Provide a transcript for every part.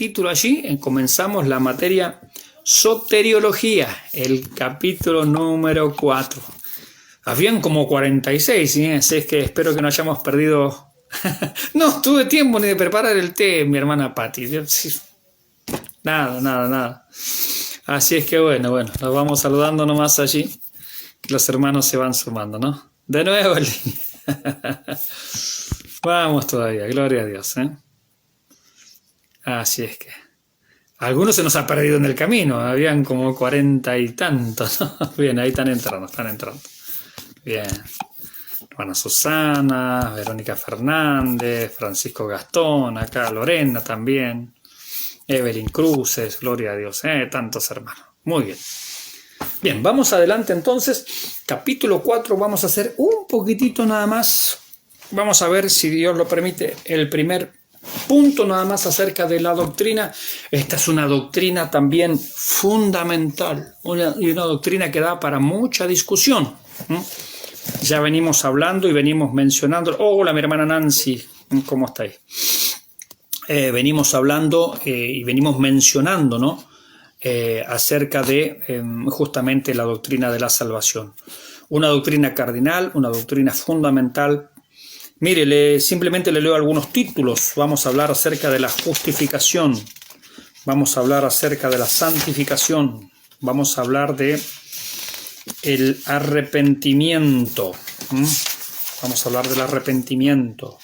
título allí, comenzamos la materia Soteriología, el capítulo número 4. Habían como 46, ¿sí? Así es que espero que no hayamos perdido... No tuve tiempo ni de preparar el té, mi hermana Patti. Nada. Así es que bueno, nos vamos saludando nomás allí. Los hermanos se van sumando, ¿no? De nuevo, vamos todavía, gloria a Dios, ¿eh? Así es que... Algunos se nos ha perdido en el camino, habían como 40 y tantos, ¿no? Bien, ahí están entrando. Bien. Hermana Susana, Verónica Fernández, Francisco Gastón, acá Lorena también, Evelyn Cruces, gloria a Dios, tantos hermanos. Muy bien. Bien, vamos adelante entonces. Capítulo 4, vamos a hacer un poquitito nada más. Vamos a ver, si Dios lo permite, el primer punto nada más acerca de la doctrina. Esta es una doctrina también fundamental, una doctrina que da para mucha discusión. Ya venimos hablando y venimos mencionando. Hola, mi hermana Nancy, ¿cómo está ahí? Venimos hablando y venimos mencionando, ¿no? Acerca de justamente la doctrina de la salvación. Una doctrina cardinal, una doctrina fundamental. Mire, simplemente le leo algunos títulos. Vamos a hablar acerca de la justificación. Vamos a hablar acerca de la santificación. Vamos a hablar de el arrepentimiento. Vamos a hablar del arrepentimiento.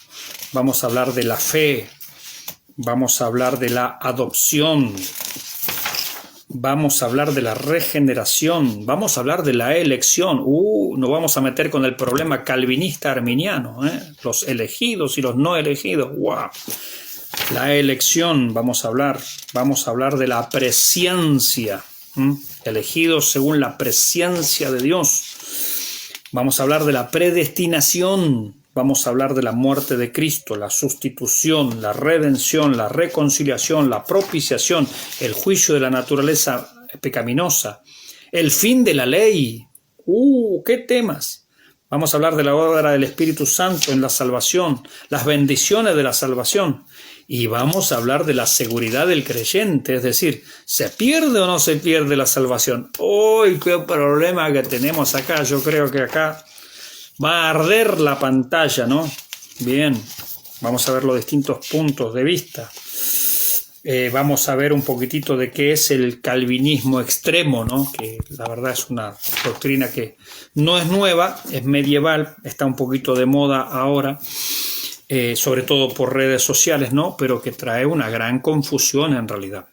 Vamos a hablar de la fe. Vamos a hablar de la adopción. Vamos a hablar de la regeneración, vamos a hablar de la elección. Nos vamos a meter con el problema calvinista arminiano, los elegidos y los no elegidos. ¡Wow! La elección, vamos a hablar de la presciencia, elegidos según la presciencia de Dios. Vamos a hablar de la predestinación. Vamos a hablar de la muerte de Cristo, la sustitución, la redención, la reconciliación, la propiciación, el juicio de la naturaleza pecaminosa, el fin de la ley. ¡Qué temas! Vamos a hablar de la obra del Espíritu Santo en la salvación, las bendiciones de la salvación. Y vamos a hablar de la seguridad del creyente, es decir, ¿se pierde o no se pierde la salvación? ¡Uy, qué problema que tenemos acá! Yo creo que acá va a arder la pantalla, ¿no? Bien, vamos a ver los distintos puntos de vista. Vamos a ver un poquitito de qué es el calvinismo extremo, ¿no? Que la verdad es una doctrina que no es nueva, es medieval, está un poquito de moda ahora, sobre todo por redes sociales, ¿no? Pero que trae una gran confusión en realidad.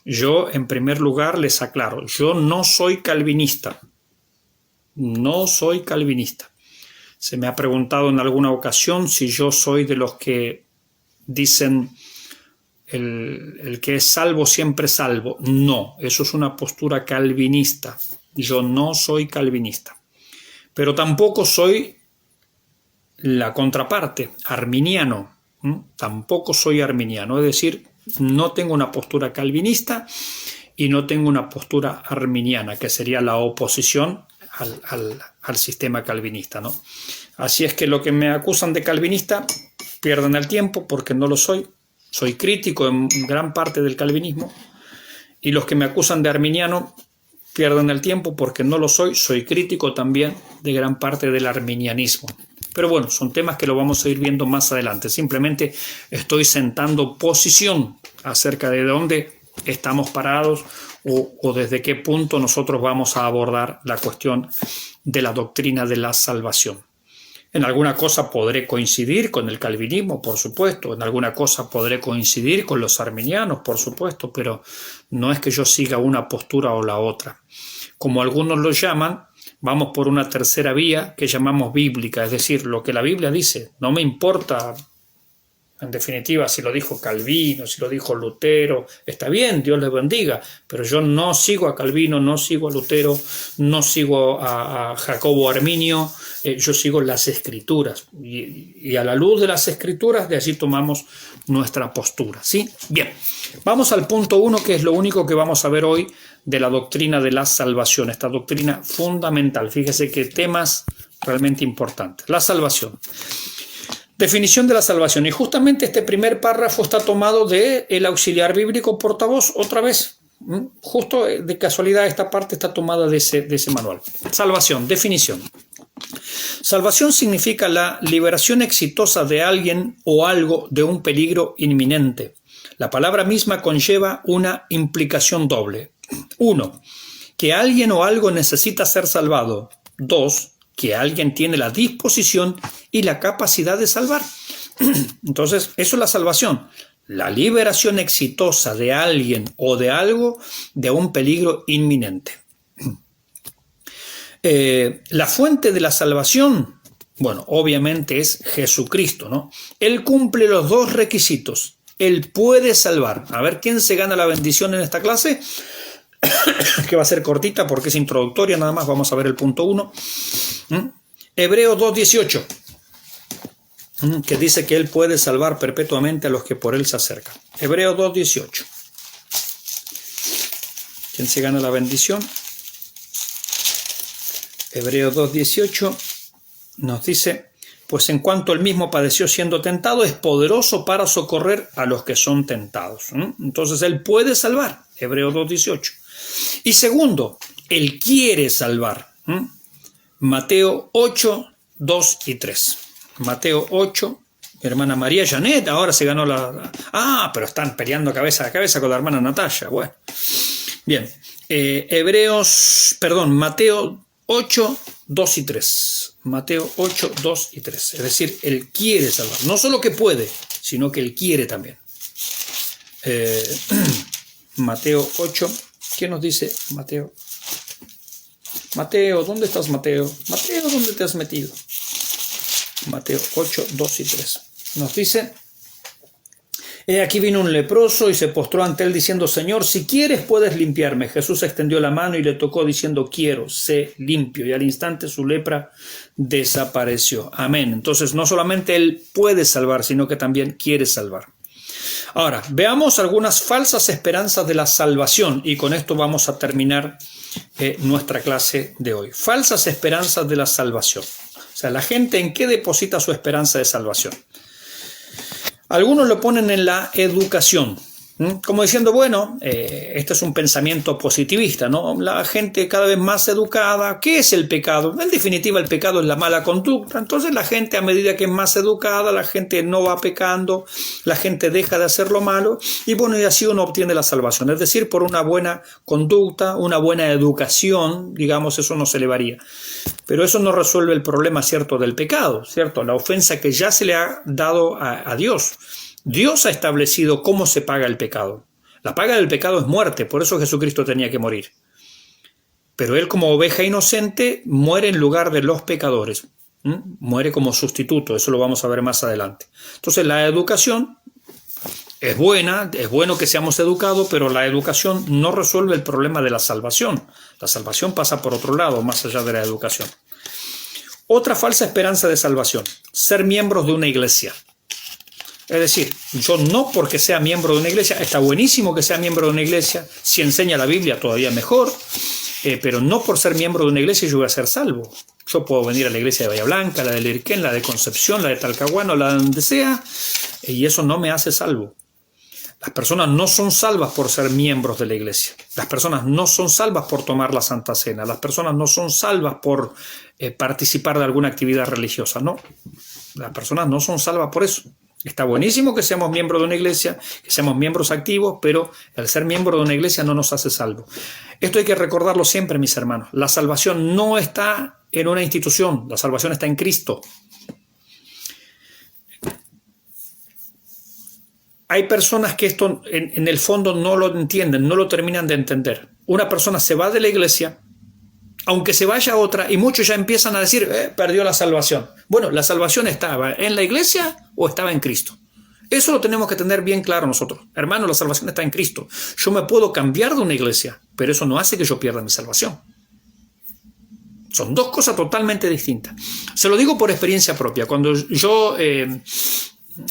Yo, en primer lugar, les aclaro, yo no soy calvinista. No soy calvinista. Se me ha preguntado en alguna ocasión si yo soy de los que dicen el que es salvo siempre salvo. No, eso es una postura calvinista. Yo no soy calvinista. Pero tampoco soy la contraparte, arminiano. Tampoco soy arminiano. Es decir, no tengo una postura calvinista y no tengo una postura arminiana, que sería la oposición al sistema calvinista, ¿no? Así es que lo que me acusan de calvinista pierden el tiempo porque no lo soy. Soy crítico en gran parte del calvinismo. Y los que me acusan de arminiano pierden el tiempo porque no lo soy. Soy crítico también de gran parte del arminianismo. Pero bueno, son temas que lo vamos a ir viendo más adelante. Simplemente estoy sentando posición acerca de dónde estamos parados o desde qué punto nosotros vamos a abordar la cuestión de la doctrina de la salvación. En alguna cosa podré coincidir con el calvinismo, por supuesto, en alguna cosa podré coincidir con los arminianos, por supuesto, pero no es que yo siga una postura o la otra. Como algunos lo llaman, vamos por una tercera vía que llamamos bíblica, es decir, lo que la Biblia dice. No me importa, en definitiva, si lo dijo Calvino, si lo dijo Lutero, está bien, Dios les bendiga, pero yo no sigo a Calvino, no sigo a Lutero, no sigo a Jacobo Arminio, yo sigo las Escrituras, y a la luz de las Escrituras de allí tomamos nuestra postura, ¿sí? Bien, vamos al punto 1, que es lo único que vamos a ver hoy de la doctrina de la salvación, esta doctrina fundamental. Fíjese que temas realmente importantes. La salvación. Definición de la salvación. Y justamente este primer párrafo está tomado del auxiliar bíblico portavoz, otra vez. Justo de casualidad esta parte está tomada de ese manual. Salvación, definición. Salvación significa la liberación exitosa de alguien o algo de un peligro inminente. La palabra misma conlleva una implicación doble. 1. Que alguien o algo necesita ser salvado. 2. Que alguien tiene la disposición y la capacidad de salvar. Entonces, eso es la salvación. La liberación exitosa de alguien o de algo de un peligro inminente. La fuente de la salvación, bueno, obviamente es Jesucristo, ¿no? Él cumple los dos requisitos. Él puede salvar. A ver, ¿quién se gana la bendición en esta clase? Que va a ser cortita porque es introductoria, nada más vamos a ver el punto 1. Hebreos 2:18, que dice que Él puede salvar perpetuamente a los que por Él se acercan. Hebreos 2:18. ¿Quién se gana la bendición? Hebreos 2:18 nos dice, pues en cuanto Él mismo padeció siendo tentado, es poderoso para socorrer a los que son tentados. Entonces Él puede salvar. Hebreos 2:18. Y segundo, Él quiere salvar. Mateo 8, 2 y 3. Mateo 8, mi hermana María Janet ahora se ganó la... pero están peleando cabeza a cabeza con la hermana Natalia. Bueno, bien. Mateo 8, 2 y 3. Mateo 8, 2 y 3. Es decir, Él quiere salvar. No solo que puede, sino que Él quiere también. Mateo 8. ¿Qué nos dice Mateo? Mateo, ¿dónde estás, Mateo? Mateo, ¿dónde te has metido? Mateo 8, 2 y 3. Nos dice, aquí vino un leproso y se postró ante él diciendo, Señor, si quieres puedes limpiarme. Jesús extendió la mano y le tocó diciendo, quiero, sé limpio. Y al instante su lepra desapareció. Amén. Entonces no solamente Él puede salvar, sino que también quiere salvar. Ahora, veamos algunas falsas esperanzas de la salvación y con esto vamos a terminar nuestra clase de hoy. Falsas esperanzas de la salvación. O sea, la gente ¿en qué deposita su esperanza de salvación? Algunos lo ponen en la educación, como diciendo, bueno, este es un pensamiento positivista, ¿no? La gente cada vez más educada, ¿qué es el pecado? En definitiva, el pecado es la mala conducta. Entonces la gente, a medida que es más educada, la gente no va pecando, la gente deja de hacer lo malo y bueno, y así uno obtiene la salvación. Es decir, por una buena conducta, una buena educación, digamos, eso nos elevaría. Pero eso no resuelve el problema, ¿cierto?, del pecado, ¿cierto? La ofensa que ya se le ha dado a Dios. Dios ha establecido cómo se paga el pecado. La paga del pecado es muerte, por eso Jesucristo tenía que morir. Pero Él como oveja inocente muere en lugar de los pecadores. Muere como sustituto, eso lo vamos a ver más adelante. Entonces la educación es buena, es bueno que seamos educados, pero la educación no resuelve el problema de la salvación. La salvación pasa por otro lado, más allá de la educación. Otra falsa esperanza de salvación, ser miembros de una iglesia. Es decir, yo no porque sea miembro de una iglesia, está buenísimo que sea miembro de una iglesia, si enseña la Biblia todavía mejor, pero no por ser miembro de una iglesia yo voy a ser salvo. Yo puedo venir a la iglesia de Bahía Blanca, la de Lirquén, la de Concepción, la de Talcahuano, la de donde sea, y eso no me hace salvo. Las personas no son salvas por ser miembros de la iglesia. Las personas no son salvas por tomar la Santa Cena. Las personas no son salvas por participar de alguna actividad religiosa. No, las personas no son salvas por eso. Está buenísimo que seamos miembros de una iglesia, que seamos miembros activos, pero el ser miembro de una iglesia no nos hace salvos. Esto hay que recordarlo siempre, mis hermanos. La salvación no está en una institución, la salvación está en Cristo. Hay personas que esto en el fondo no lo entienden, no lo terminan de entender. Una persona se va de la iglesia, aunque se vaya a otra, y muchos ya empiezan a decir, perdió la salvación. Bueno, la salvación estaba en la iglesia o estaba en Cristo. Eso lo tenemos que tener bien claro nosotros. Hermano, la salvación está en Cristo. Yo me puedo cambiar de una iglesia, pero eso no hace que yo pierda mi salvación. Son dos cosas totalmente distintas. Se lo digo por experiencia propia. Cuando yo,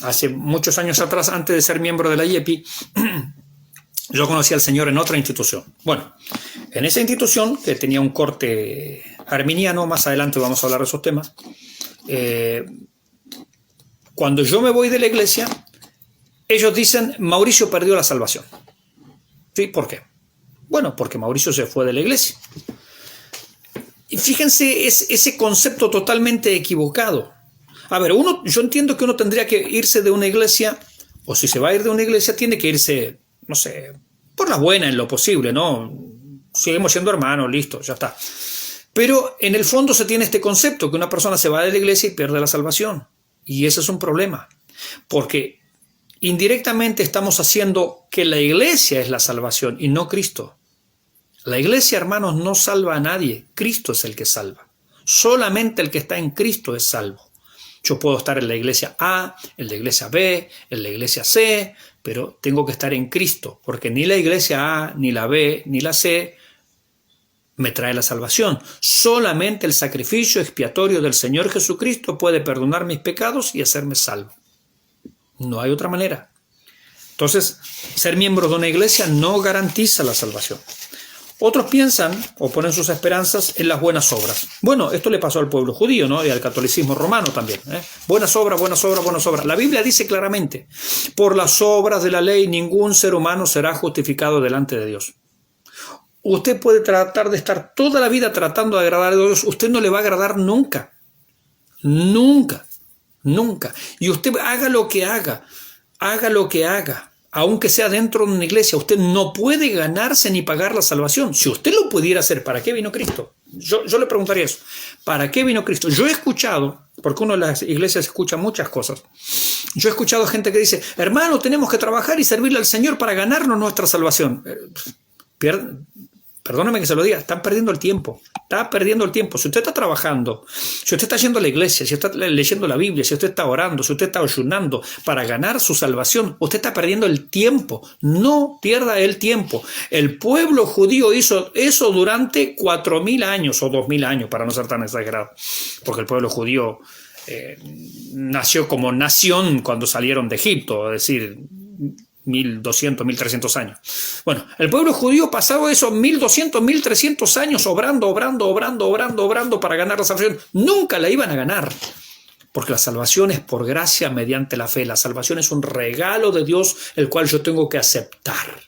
hace muchos años atrás, antes de ser miembro de la IEPI, yo conocí al Señor en otra institución. Bueno, en esa institución, que tenía un corte arminiano, más adelante vamos a hablar de esos temas, Cuando yo me voy de la iglesia, ellos dicen, Mauricio perdió la salvación. ¿Sí? ¿Por qué? Bueno, porque Mauricio se fue de la iglesia. Y fíjense, es ese concepto totalmente equivocado. A ver, yo entiendo que uno tendría que irse de una iglesia, o si se va a ir de una iglesia, tiene que irse, no sé, por la buena en lo posible, ¿no? Seguimos siendo hermanos, listo, ya está. Pero en el fondo se tiene este concepto, que una persona se va de la iglesia y pierde la salvación. Y ese es un problema, porque indirectamente estamos haciendo que la iglesia es la salvación y no Cristo. La iglesia, hermanos, no salva a nadie. Cristo es el que salva. Solamente el que está en Cristo es salvo. Yo puedo estar en la iglesia A, en la iglesia B, en la iglesia C, pero tengo que estar en Cristo, porque ni la iglesia A, ni la B, ni la C me trae la salvación. Solamente el sacrificio expiatorio del Señor Jesucristo puede perdonar mis pecados y hacerme salvo. No hay otra manera. Entonces, ser miembro de una iglesia no garantiza la salvación. Otros piensan o ponen sus esperanzas en las buenas obras. Bueno, esto le pasó al pueblo judío, ¿no? Y al catolicismo romano también, ¿eh? Buenas obras, buenas obras, buenas obras. La Biblia dice claramente, por las obras de la ley ningún ser humano será justificado delante de Dios. Usted puede tratar de estar toda la vida tratando de agradar a Dios, usted no le va a agradar nunca. Nunca. Nunca. Y usted haga lo que haga, aunque sea dentro de una iglesia, usted no puede ganarse ni pagar la salvación. Si usted lo pudiera hacer, ¿para qué vino Cristo? Yo le preguntaría eso. ¿Para qué vino Cristo? Yo he escuchado, porque uno en las iglesias escucha muchas cosas, yo he escuchado gente que dice, hermano, tenemos que trabajar y servirle al Señor para ganarnos nuestra salvación. Perdóname que se lo diga, están perdiendo el tiempo. Está perdiendo el tiempo. Si usted está trabajando, si usted está yendo a la iglesia, si usted está leyendo la Biblia, si usted está orando, si usted está ayunando para ganar su salvación, usted está perdiendo el tiempo. No pierda el tiempo. El pueblo judío hizo eso durante 4.000 años o 2.000 años, para no ser tan exagerado. Porque el pueblo judío nació como nación cuando salieron de Egipto, es decir, 1.200, 1.300 años. Bueno, el pueblo judío pasaba esos 1.200, 1.300 años obrando para ganar la salvación. Nunca la iban a ganar, porque la salvación es por gracia mediante la fe. La salvación es un regalo de Dios, el cual yo tengo que aceptar.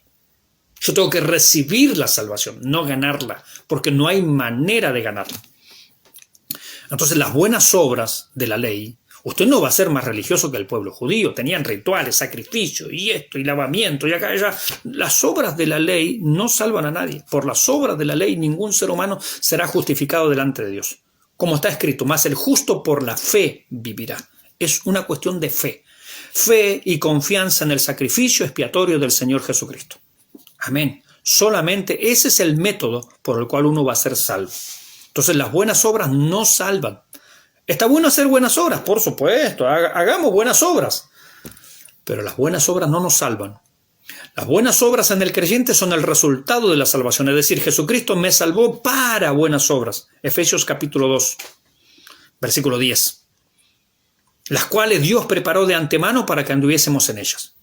Yo tengo que recibir la salvación, no ganarla, porque no hay manera de ganarla. Entonces, las buenas obras de la ley, usted no va a ser más religioso que el pueblo judío. Tenían rituales, sacrificios, y esto, y lavamiento, y acá, y allá. Las obras de la ley no salvan a nadie. Por las obras de la ley ningún ser humano será justificado delante de Dios. Como está escrito, más el justo por la fe vivirá. Es una cuestión de fe. Fe y confianza en el sacrificio expiatorio del Señor Jesucristo. Amén. Solamente ese es el método por el cual uno va a ser salvo. Entonces las buenas obras no salvan. Está bueno hacer buenas obras, por supuesto, hagamos buenas obras, pero las buenas obras no nos salvan. Las buenas obras en el creyente son el resultado de la salvación, es decir, Jesucristo me salvó para buenas obras. Efesios capítulo 2, versículo 10. Las cuales Dios preparó de antemano para que anduviésemos en ellas.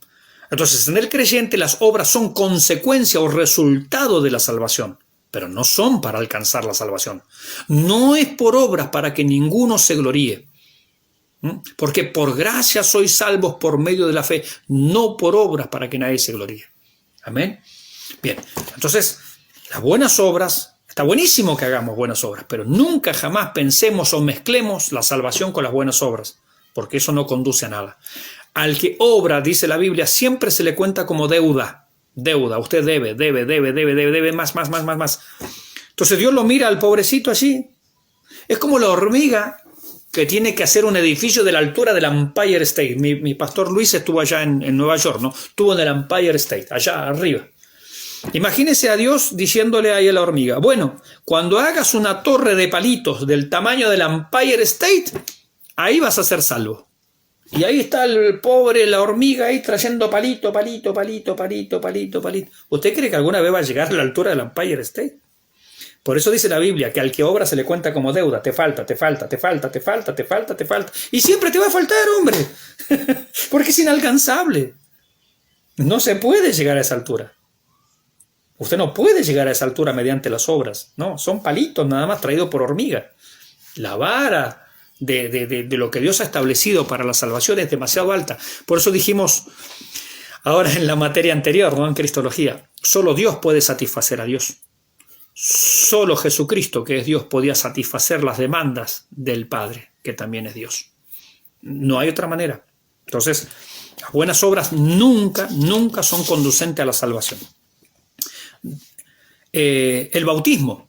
Entonces, en el creyente las obras son consecuencia o resultado de la salvación, pero no son para alcanzar la salvación. No es por obras para que ninguno se gloríe. Porque por gracia sois salvos por medio de la fe, no por obras para que nadie se gloríe. Amén. Bien, entonces, las buenas obras, está buenísimo que hagamos buenas obras, pero nunca jamás pensemos o mezclemos la salvación con las buenas obras, porque eso no conduce a nada. Al que obra, dice la Biblia, siempre se le cuenta como deuda. Deuda, usted debe, más. Entonces Dios lo mira al pobrecito así. Es como la hormiga que tiene que hacer un edificio de la altura del Empire State. Mi pastor Luis estuvo allá en Nueva York, ¿no? Estuvo en el Empire State, allá arriba. Imagínese a Dios diciéndole ahí a la hormiga, bueno, cuando hagas una torre de palitos del tamaño del Empire State, ahí vas a ser salvo. Y ahí está el pobre, la hormiga ahí trayendo palito. ¿Usted cree que alguna vez va a llegar a la altura del Empire State? Por eso dice la Biblia que al que obra se le cuenta como deuda. Te falta. Y siempre te va a faltar, hombre. Porque es inalcanzable. No se puede llegar a esa altura. Usted no puede llegar a esa altura mediante las obras. No, son palitos nada más traídos por hormiga. La vara de lo que Dios ha establecido para la salvación es demasiado alta. Por eso dijimos ahora en la materia anterior, ¿no? En Cristología, solo Dios puede satisfacer a Dios. Solo Jesucristo, que es Dios, podía satisfacer las demandas del Padre, que también es Dios. No hay otra manera. Entonces, las buenas obras nunca son conducentes a la salvación. El bautismo.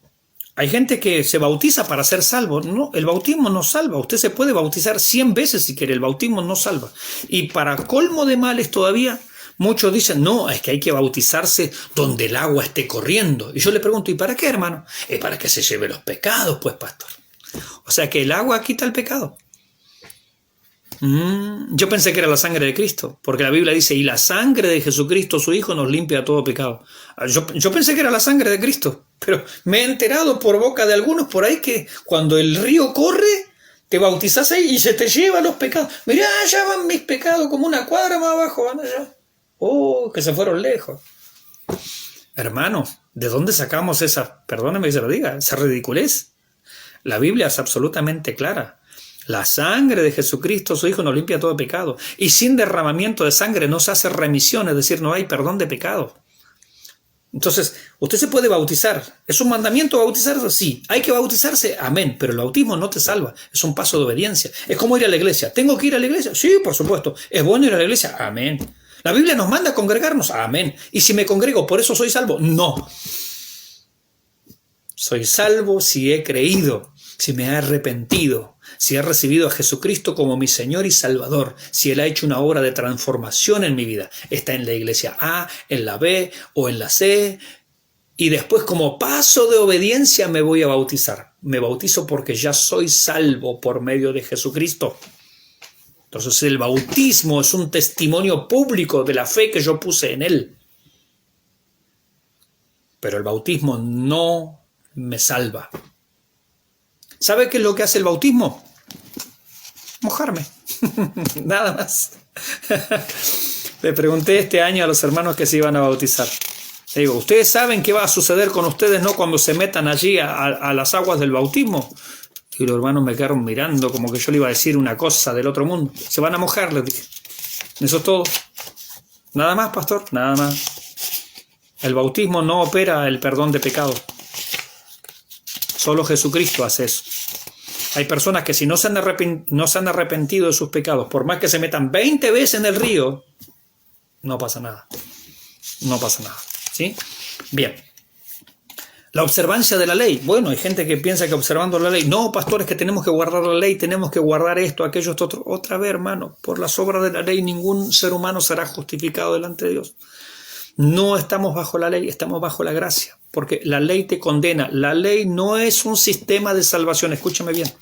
Hay gente que se bautiza para ser salvo. No, el bautismo no salva. Usted se puede bautizar 100 veces si quiere. El bautismo no salva. Y para colmo de males todavía, muchos dicen, no, es que hay que bautizarse donde el agua esté corriendo. Y yo le pregunto, ¿y para qué, hermano? Es para que se lleve los pecados, pues, pastor. O sea que el agua quita el pecado. Yo pensé que era la sangre de Cristo, porque la Biblia dice, y la sangre de Jesucristo, su Hijo, nos limpia de todo pecado. Yo pensé que era la sangre de Cristo, pero me he enterado por boca de algunos por ahí que cuando el río corre, te bautizás ahí y se te lleva los pecados. Mirá, allá van mis pecados, como una cuadra más abajo, van allá. Oh, que se fueron lejos. Hermano, ¿de dónde sacamos esa, perdóneme que se lo diga, esa ridiculez? La Biblia es absolutamente clara. La sangre de Jesucristo, su Hijo, nos limpia todo pecado. Y sin derramamiento de sangre no se hace remisión, es decir, no hay perdón de pecado. Entonces, usted se puede bautizar. ¿Es un mandamiento bautizarse? Sí. ¿Hay que bautizarse? Amén. Pero el bautismo no te salva. Es un paso de obediencia. Es como ir a la iglesia. ¿Tengo que ir a la iglesia? Sí, por supuesto. ¿Es bueno ir a la iglesia? Amén. ¿La Biblia nos manda a congregarnos? Amén. ¿Y si me congrego, por eso soy salvo? No. Soy salvo si he creído, si me he arrepentido, si he recibido a Jesucristo como mi Señor y Salvador, si Él ha hecho una obra de transformación en mi vida. Está en la iglesia A, en la B o en la C. Y después, como paso de obediencia, me voy a bautizar. Me bautizo porque ya soy salvo por medio de Jesucristo. Entonces el bautismo es un testimonio público de la fe que yo puse en Él. Pero el bautismo no me salva. ¿Sabe qué es lo que hace el bautismo? Mojarme. Nada más. Le pregunté este año a los hermanos que se iban a bautizar. Le digo, ¿ustedes saben qué va a suceder con ustedes, no, cuando se metan allí a las aguas del bautismo? Y los hermanos me quedaron mirando como que yo le iba a decir una cosa del otro mundo. Se van a mojar, les dije. Eso es todo. Nada más, pastor, nada más. El bautismo no opera el perdón de pecados. Solo Jesucristo hace eso. Hay personas que si no se han arrepentido de sus pecados, por más que se metan 20 veces en el río, no pasa nada. No pasa nada. ¿Sí? Bien. La observancia de la ley. Bueno, hay gente que piensa que observando la ley, no, pastores, que tenemos que guardar la ley, tenemos que guardar esto, aquello, esto, otro. Otra vez, hermano, por las obras de la ley ningún ser humano será justificado delante de Dios. No estamos bajo la ley, estamos bajo la gracia, porque la ley te condena. La ley no es un sistema de salvación, escúchame bien.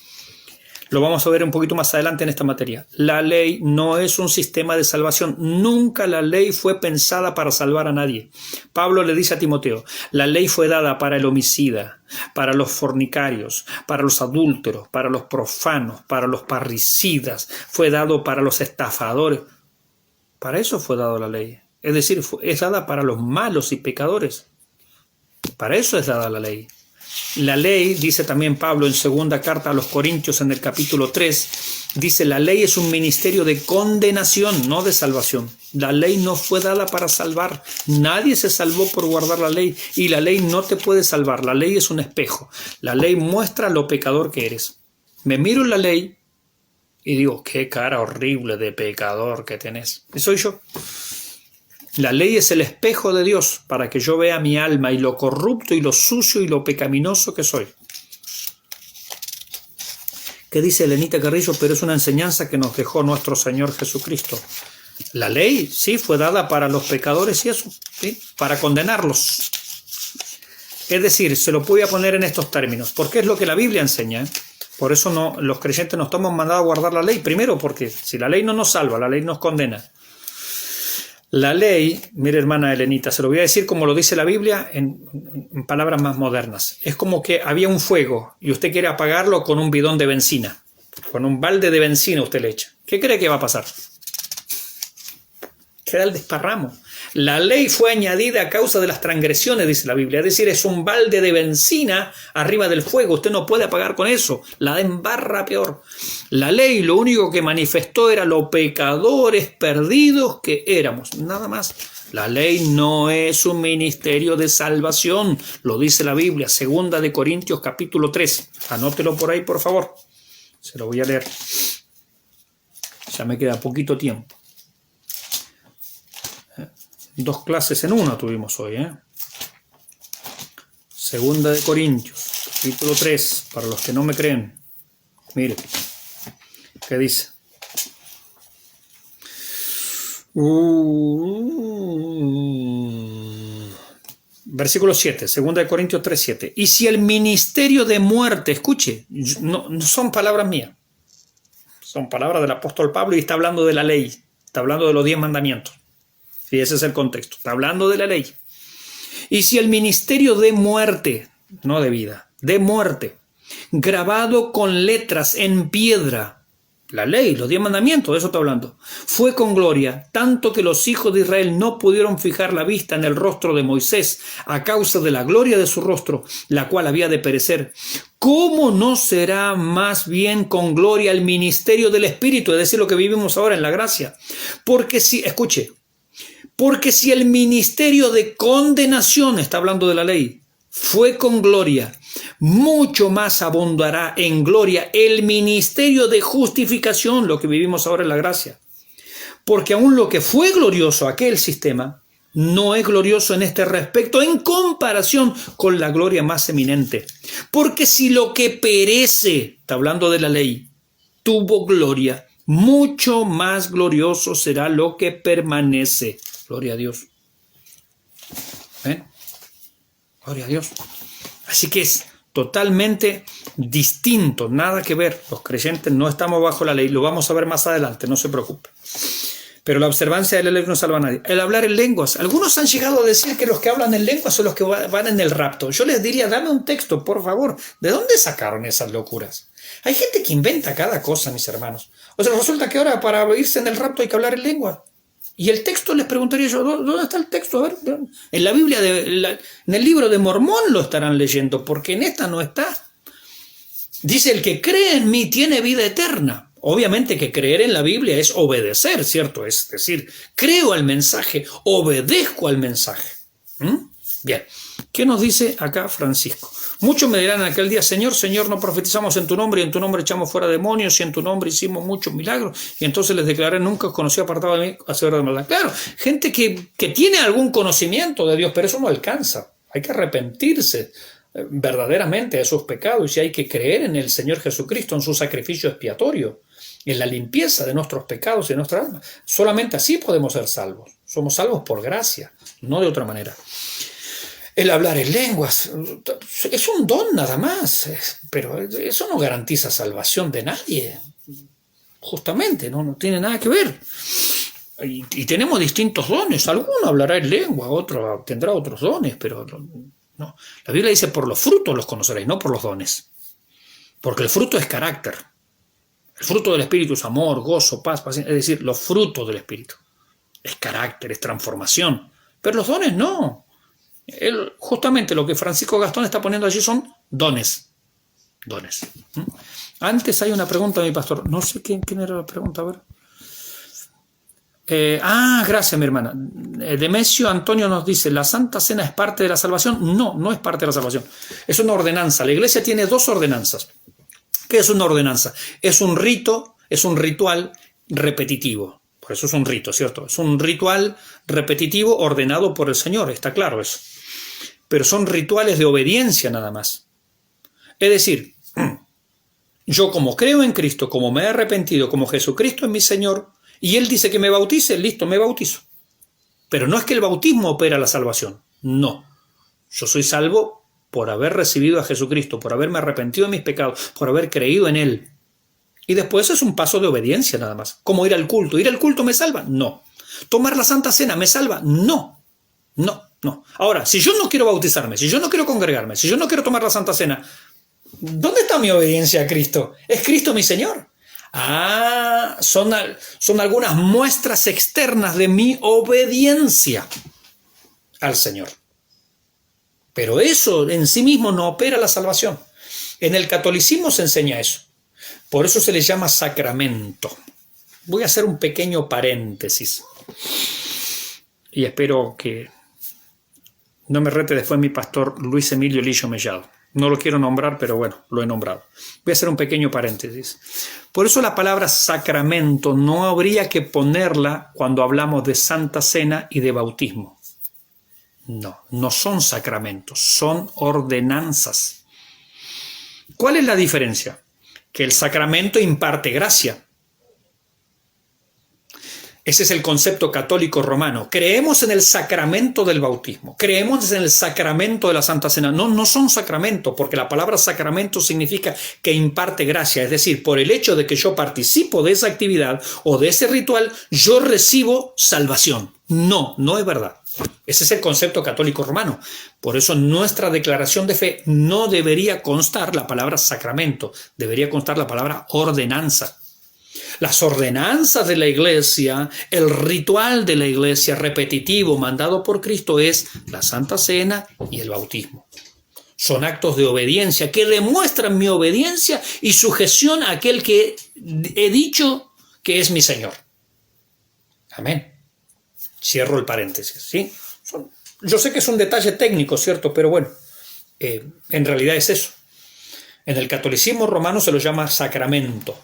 Lo vamos a ver un poquito más adelante en esta materia. La ley no es un sistema de salvación. Nunca la ley fue pensada para salvar a nadie. Pablo le dice a Timoteo, la ley fue dada para el homicida, para los fornicarios, para los adúlteros, para los profanos, para los parricidas. Fue dado para los estafadores. Para eso fue dada la ley. Es decir, es dada para los malos y pecadores. Para eso es dada la ley. La ley, dice también Pablo en segunda carta a los Corintios en el capítulo 3, dice, la ley es un ministerio de condenación, no de salvación. La ley no fue dada para salvar. Nadie se salvó por guardar la ley y la ley no te puede salvar. La ley es un espejo. La ley muestra lo pecador que eres. Me miro en la ley y digo, qué cara horrible de pecador que tenés. Y soy yo. La ley es el espejo de Dios para que yo vea mi alma y lo corrupto y lo sucio y lo pecaminoso que soy. ¿Qué dice Elenita Carrillo? Pero es una enseñanza que nos dejó nuestro Señor Jesucristo. La ley, sí, fue dada para los pecadores y eso, ¿sí? Para condenarlos. Es decir, se lo voy a poner en estos términos, porque es lo que la Biblia enseña, ¿eh? Por eso no, los creyentes nos estamos mandados a guardar la ley. Primero, porque si la ley no nos salva, la ley nos condena. La ley, mire hermana Elenita, se lo voy a decir como lo dice la Biblia en palabras más modernas. Es como que había un fuego y usted quiere apagarlo con un bidón de benzina. Con un balde de benzina usted le echa. ¿Qué cree que va a pasar? dejará el desparramo. La ley fue añadida a causa de las transgresiones, dice la Biblia. Es decir, es un balde de benzina arriba del fuego. Usted no puede apagar con eso. La embarra peor. La ley lo único que manifestó era lo pecadores perdidos que éramos. Nada más. La ley no es un ministerio de salvación. Lo dice la Biblia. 2 de Corintios capítulo 3. Anótelo por ahí, por favor. Se lo voy a leer. Ya me queda poquito tiempo. 2 clases en una tuvimos hoy. 2 de Corintios, capítulo 3, para los que no me creen. Mire, ¿qué dice? Versículo 7, 2 de Corintios 3, 7. Y si el ministerio de muerte, escuche, no son palabras mías, son palabras del apóstol Pablo y está hablando de la ley, está hablando de los 10 mandamientos. Sí, ese es el contexto. Está hablando de la ley. Y si el ministerio de muerte, no de vida, de muerte, grabado con letras en piedra, la ley, los 10 mandamientos, de eso está hablando, fue con gloria, tanto que los hijos de Israel no pudieron fijar la vista en el rostro de Moisés a causa de la gloria de su rostro, la cual había de perecer. ¿Cómo no será más bien con gloria el ministerio del Espíritu? Es decir, lo que vivimos ahora en la gracia. Porque si el ministerio de condenación, está hablando de la ley, fue con gloria, mucho más abundará en gloria el ministerio de justificación, lo que vivimos ahora en la gracia. Porque aún lo que fue glorioso aquel sistema, no es glorioso en este respecto en comparación con la gloria más eminente. Porque si lo que perece, está hablando de la ley, tuvo gloria, mucho más glorioso será lo que permanece. Gloria a Dios. ¿Ven? Gloria a Dios. Así que es totalmente distinto, nada que ver. Los creyentes no estamos bajo la ley, lo vamos a ver más adelante, no se preocupe. Pero la observancia de la ley no salva a nadie. El hablar en lenguas. Algunos han llegado a decir que los que hablan en lenguas son los que van en el rapto. Yo les diría, dame un texto, por favor. ¿De dónde sacaron esas locuras? Hay gente que inventa cada cosa, mis hermanos. O sea, resulta que ahora para irse en el rapto hay que hablar en lengua. Y el texto, les preguntaría yo, ¿dónde está el texto? A ver, en la Biblia, en el libro de Mormón lo estarán leyendo, porque en esta no está. Dice, el que cree en mí tiene vida eterna. Obviamente que creer en la Biblia es obedecer, ¿cierto? Es decir, creo al mensaje, obedezco al mensaje. Bien, ¿qué nos dice acá Francisco? Muchos me dirán en aquel día, Señor, Señor, no profetizamos en tu nombre, y en tu nombre echamos fuera demonios, y en tu nombre hicimos muchos milagros, y entonces les declaré, nunca os conocí apartado de mí, hacedor de maldad. Claro, gente que tiene algún conocimiento de Dios, pero eso no alcanza. Hay que arrepentirse verdaderamente de sus pecados, y hay que creer en el Señor Jesucristo, en su sacrificio expiatorio, en la limpieza de nuestros pecados y de nuestra alma. Solamente así podemos ser salvos. Somos salvos por gracia, no de otra manera. El hablar en lenguas es un don nada más, pero eso no garantiza salvación de nadie. Justamente, no tiene nada que ver. Y tenemos distintos dones. Alguno hablará en lengua, otro tendrá otros dones, pero no. La Biblia dice, por los frutos los conoceréis, no por los dones. Porque el fruto es carácter. El fruto del Espíritu es amor, gozo, paz, paciencia. Es decir, los frutos del Espíritu. Es carácter, es transformación. Pero los dones no. Justamente lo que Francisco Gastón está poniendo allí son dones. Dones. Antes hay una pregunta de mi pastor. No sé quién era la pregunta, a ver. Gracias, mi hermana. Demesio Antonio nos dice, ¿la Santa Cena es parte de la salvación? No, no es parte de la salvación. Es una ordenanza. La iglesia tiene 2 ordenanzas. ¿Qué es una ordenanza? Es un rito, es un ritual repetitivo. Por eso es un rito, ¿cierto? Es un ritual repetitivo ordenado por el Señor, está claro eso. Pero son rituales de obediencia nada más. Es decir, yo como creo en Cristo, como me he arrepentido, como Jesucristo es mi Señor, y Él dice que me bautice, listo, me bautizo. Pero no es que el bautismo opera la salvación, no. Yo soy salvo por haber recibido a Jesucristo, por haberme arrepentido de mis pecados, por haber creído en Él. Y después es un paso de obediencia nada más. ¿Cómo ir al culto? ¿Ir al culto me salva? No. ¿Tomar la Santa Cena me salva? No. No, no. Ahora, si yo no quiero bautizarme, si yo no quiero congregarme, si yo no quiero tomar la Santa Cena, ¿dónde está mi obediencia a Cristo? ¿Es Cristo mi Señor? Son algunas muestras externas de mi obediencia al Señor. Pero eso en sí mismo no opera la salvación. En el catolicismo se enseña eso. Por eso se le llama sacramento. Voy a hacer un pequeño paréntesis. Y espero que no me rete después mi pastor Luis Emilio Lillo Mellado. No lo quiero nombrar, pero bueno, lo he nombrado. Voy a hacer un pequeño paréntesis. Por eso la palabra sacramento no habría que ponerla cuando hablamos de Santa Cena y de bautismo. No son sacramentos, son ordenanzas. ¿Cuál es la diferencia? Que el sacramento imparte gracia. Ese es el concepto católico romano. Creemos en el sacramento del bautismo. Creemos en el sacramento de la Santa Cena. No son sacramentos, porque la palabra sacramento significa que imparte gracia. Es decir, por el hecho de que yo participo de esa actividad o de ese ritual, yo recibo salvación. No es verdad. Ese es el concepto católico romano. Por eso en nuestra declaración de fe no debería constar la palabra sacramento. Debería constar la palabra ordenanza. Las ordenanzas de la iglesia, el ritual de la iglesia repetitivo mandado por Cristo es la Santa Cena y el bautismo. Son actos de obediencia que demuestran mi obediencia y sujeción a aquel que he dicho que es mi Señor. Amén. Cierro el paréntesis, ¿sí? Yo sé que es un detalle técnico, ¿cierto? Pero bueno, en realidad es eso. En el catolicismo romano se lo llama sacramento.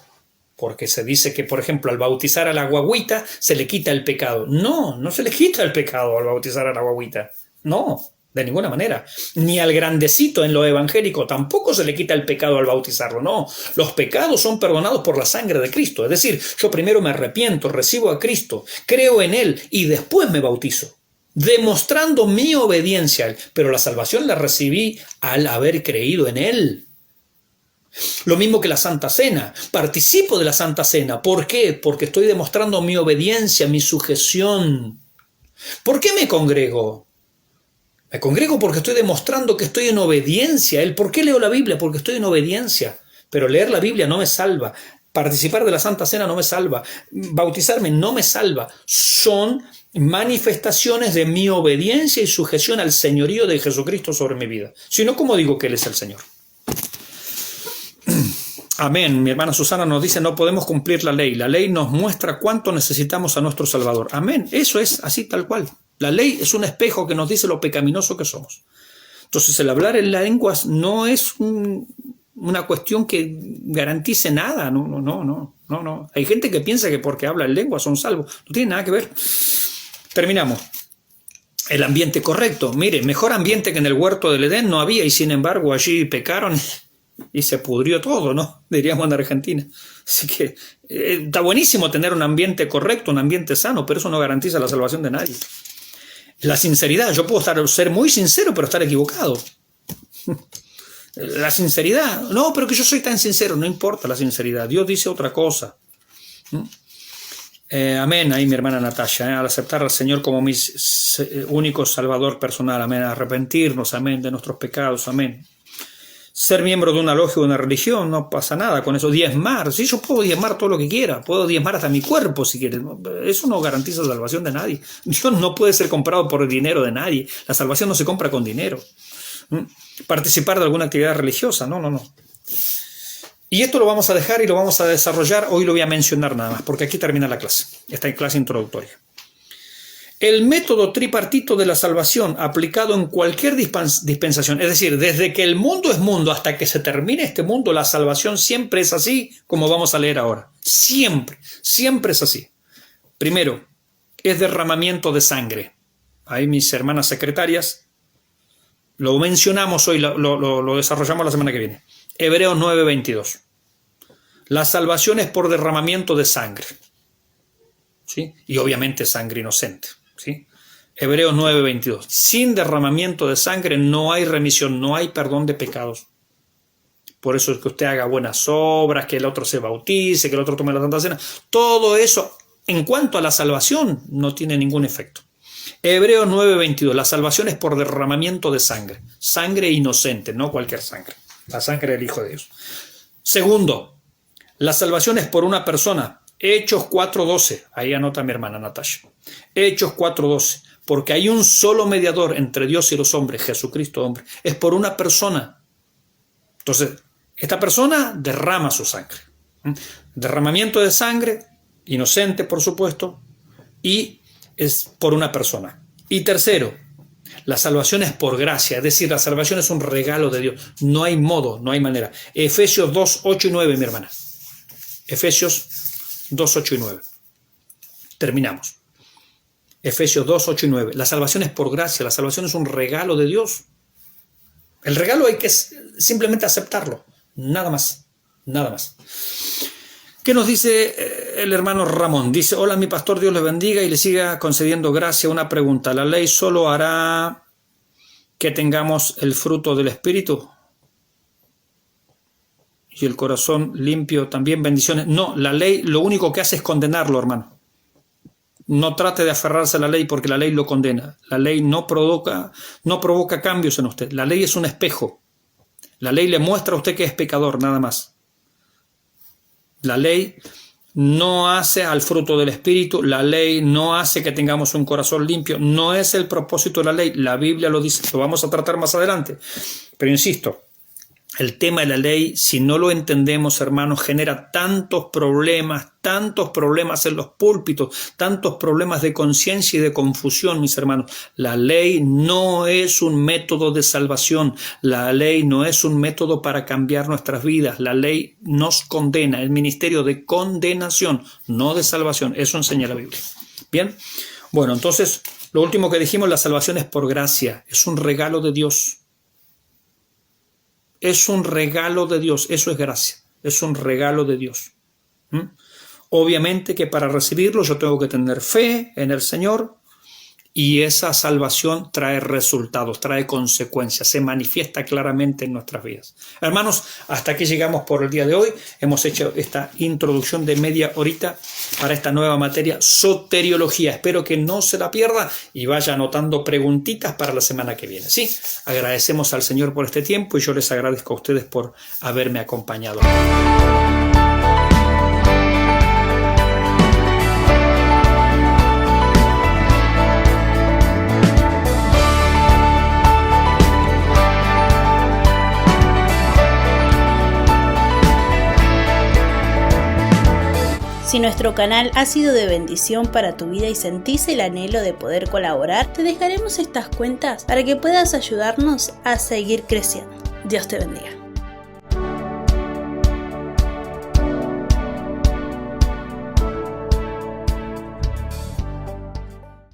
Porque se dice que, por ejemplo, al bautizar a la guagüita se le quita el pecado. No se le quita el pecado al bautizar a la guagüita. No, de ninguna manera. Ni al grandecito en lo evangélico tampoco se le quita el pecado al bautizarlo. No, los pecados son perdonados por la sangre de Cristo. Es decir, yo primero me arrepiento, recibo a Cristo, creo en Él y después me bautizo, demostrando mi obediencia a Él. Pero la salvación la recibí al haber creído en Él. Lo mismo que la Santa Cena. Participo de la Santa Cena. ¿Por qué? Porque estoy demostrando mi obediencia, mi sujeción. ¿Por qué me congrego? Me congrego porque estoy demostrando que estoy en obediencia a Él. ¿Por qué leo la Biblia? Porque estoy en obediencia. Pero leer la Biblia no me salva. Participar de la Santa Cena no me salva. Bautizarme no me salva. Son manifestaciones de mi obediencia y sujeción al señorío de Jesucristo sobre mi vida. Si no, ¿cómo digo que Él es el Señor? Amén. Mi hermana Susana nos dice, no podemos cumplir la ley. La ley nos muestra cuánto necesitamos a nuestro Salvador. Amén. Eso es así tal cual. La ley es un espejo que nos dice lo pecaminoso que somos. Entonces, el hablar en las lenguas no es una cuestión que garantice nada. No. Hay gente que piensa que porque habla en lenguas son salvos. No tiene nada que ver. Terminamos. El ambiente correcto. Mire, mejor ambiente que en el huerto del Edén no había y sin embargo allí pecaron y se pudrió todo, ¿no? Diríamos en Argentina. Así que está buenísimo tener un ambiente correcto, un ambiente sano, pero eso no garantiza la salvación de nadie. La sinceridad, yo puedo ser muy sincero, pero estar equivocado. La sinceridad, no, pero que yo soy tan sincero, no importa la sinceridad, Dios dice otra cosa. Amén, ahí mi hermana Natalia, al aceptar al Señor como mi único salvador personal, amén, arrepentirnos, amén, de nuestros pecados, amén. Ser miembro de una logia o de una religión, no pasa nada con eso. Diezmar, sí, yo puedo diezmar todo lo que quiera, puedo diezmar hasta mi cuerpo si quieres. Eso no garantiza la salvación de nadie. Dios no puede ser comprado por el dinero de nadie. La salvación no se compra con dinero. Participar de alguna actividad religiosa, no. Y esto lo vamos a dejar y lo vamos a desarrollar. Hoy lo voy a mencionar nada más, porque aquí termina la clase. Esta es clase introductoria. El método tripartito de la salvación aplicado en cualquier dispensación, es decir, desde que el mundo es mundo hasta que se termine este mundo, la salvación siempre es así, como vamos a leer ahora. Siempre es así. Primero, es derramamiento de sangre. Ahí mis hermanas secretarias, lo mencionamos hoy, lo desarrollamos la semana que viene. Hebreos 9:22. La salvación es por derramamiento de sangre. ¿Sí? Y obviamente sangre inocente. ¿Sí? Hebreos 9:22. Sin derramamiento de sangre no hay remisión, no hay perdón de pecados. Por eso es que usted haga buenas obras, que el otro se bautice, que el otro tome la Santa Cena. Todo eso, en cuanto a la salvación, no tiene ningún efecto. Hebreos 9:22. La salvación es por derramamiento de sangre. Sangre inocente, no cualquier sangre. La sangre del Hijo de Dios. Segundo, La salvación es por una persona. Hechos 4:12. Ahí anota mi hermana Natasha. Hechos 4:12. Porque hay un solo mediador entre Dios y los hombres, Jesucristo hombre. Es por una persona. Entonces, esta persona derrama su sangre. Derramamiento de sangre, inocente por supuesto, y es por una persona. Y tercero, la salvación es por gracia, es decir, la salvación es un regalo de Dios. No hay modo, no hay manera. Efesios 2:8 y 9, mi hermana. Efesios 2:8 y 9. Terminamos. Efesios 2:8 y 9. La salvación es por gracia, la salvación es un regalo de Dios. El regalo hay que simplemente aceptarlo. Nada más, nada más. ¿Qué nos dice el hermano Ramón? Dice, hola mi pastor, Dios les bendiga y le siga concediendo gracia. Una pregunta, ¿la ley solo hará que tengamos el fruto del Espíritu? Y el corazón limpio, también bendiciones. No, la ley lo único que hace es condenarlo, hermano. No trate de aferrarse a la ley porque la ley lo condena. La ley no provoca cambios en usted. La ley es un espejo. La ley le muestra a usted que es pecador, nada más. La ley no hace al fruto del Espíritu. La ley no hace que tengamos un corazón limpio. No es el propósito de la ley. La Biblia lo dice. Lo vamos a tratar más adelante. Pero insisto, el tema de la ley, si no lo entendemos, hermanos, genera tantos problemas en los púlpitos, tantos problemas de conciencia y de confusión, mis hermanos. La ley no es un método de salvación. La ley no es un método para cambiar nuestras vidas. La ley nos condena, el ministerio de condenación, no de salvación. Eso enseña la Biblia. Bien, bueno, entonces, lo último que dijimos, la salvación es por gracia, es un regalo de Dios. Es un regalo de Dios, eso es gracia, es un regalo de Dios. Obviamente que para recibirlo yo tengo que tener fe en el Señor y esa salvación trae resultados, trae consecuencias, se manifiesta claramente en nuestras vidas. Hermanos, hasta aquí llegamos por el día de hoy. Hemos hecho esta introducción de media horita para esta nueva materia, soteriología. Espero que no se la pierda y vaya anotando preguntitas para la semana que viene. Sí, agradecemos al Señor por este tiempo y yo les agradezco a ustedes por haberme acompañado. Si nuestro canal ha sido de bendición para tu vida y sentís el anhelo de poder colaborar, te dejaremos estas cuentas para que puedas ayudarnos a seguir creciendo. Dios te bendiga.